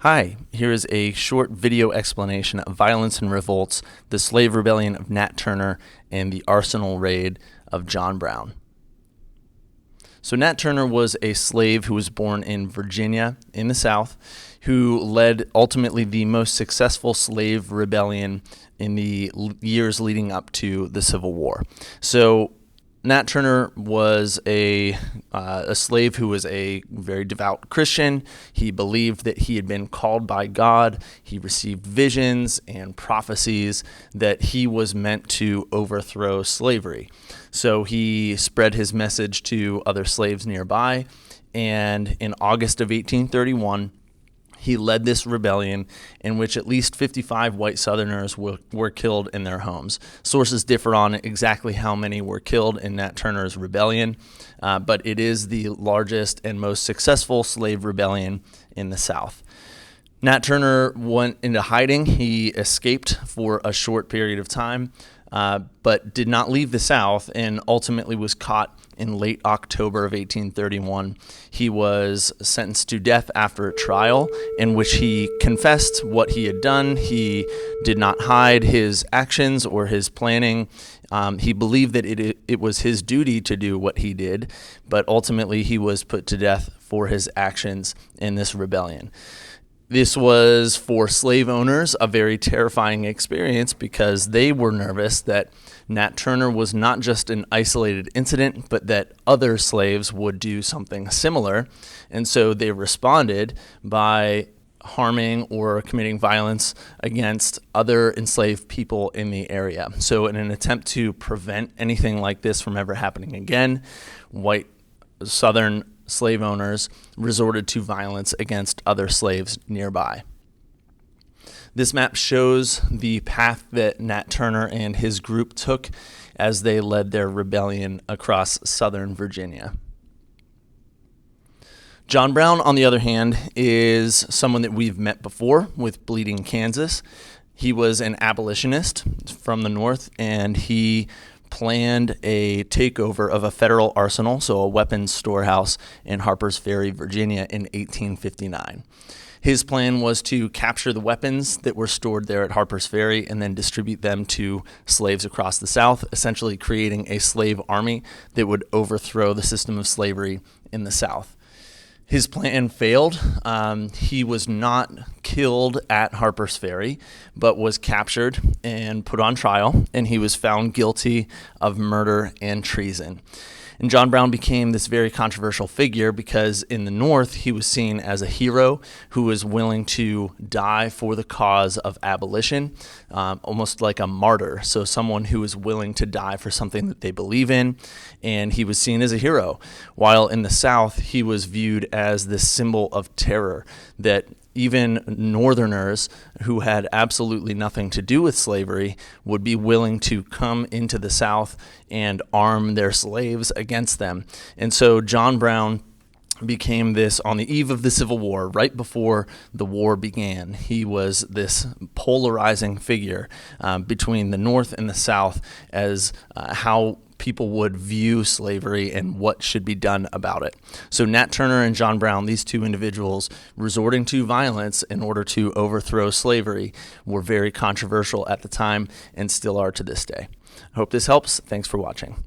Hi, here is a short video explanation of Violence and Revolts, the slave rebellion of Nat Turner, and the arsenal raid of John Brown. So Nat Turner was a slave who was born in Virginia in the South, who led ultimately the most successful slave rebellion in the years leading up to the Civil War. So Nat Turner was a slave who was a very devout Christian. He believed that he had been called by God. He received visions and prophecies that he was meant to overthrow slavery. So he spread his message to other slaves nearby, and in August of 1831, he led this rebellion in which at least 55 white Southerners were killed in their homes. Sources differ on exactly how many were killed in Nat Turner's rebellion, but it is the largest and most successful slave rebellion in the South. Nat Turner went into hiding. He escaped for a short period of time, but did not leave the South and ultimately was caught in late October of 1831. He was sentenced to death after a trial in which he confessed what he had done. He did not hide his actions or his planning. He believed that it was his duty to do what he did, but ultimately he was put to death for his actions in this rebellion. This was, for slave owners, a very terrifying experience because they were nervous that Nat Turner was not just an isolated incident, but that other slaves would do something similar. And so they responded by harming or committing violence against other enslaved people in the area. So in an attempt to prevent anything like this from ever happening again, white Southern slave owners resorted to violence against other slaves nearby. This map shows the path that Nat Turner and his group took as they led their rebellion across southern Virginia. John Brown, on the other hand, is someone that we've met before with Bleeding Kansas. He was an abolitionist from the North, and he planned a takeover of a federal arsenal, so a weapons storehouse in Harpers Ferry, Virginia in 1859. His plan was to capture the weapons that were stored there at Harpers Ferry and then distribute them to slaves across the South, essentially creating a slave army that would overthrow the system of slavery in the South. His plan failed. He was not killed at Harpers Ferry, but was captured and put on trial, and he was found guilty of murder and treason. And John Brown became this very controversial figure because in the North, he was seen as a hero who was willing to die for the cause of abolition, almost like a martyr. So someone who is willing to die for something that they believe in, and he was seen as a hero. While in the South, he was viewed as this symbol of terror that even Northerners who had absolutely nothing to do with slavery would be willing to come into the South and arm their slaves against them. And so John Brown became this on the eve of the Civil War, right before the war began. He was this polarizing figure between the North and the South as how people would view slavery and what should be done about it. So Nat Turner and John Brown, these two individuals resorting to violence in order to overthrow slavery, were very controversial at the time and still are to this day. I hope this helps. Thanks for watching.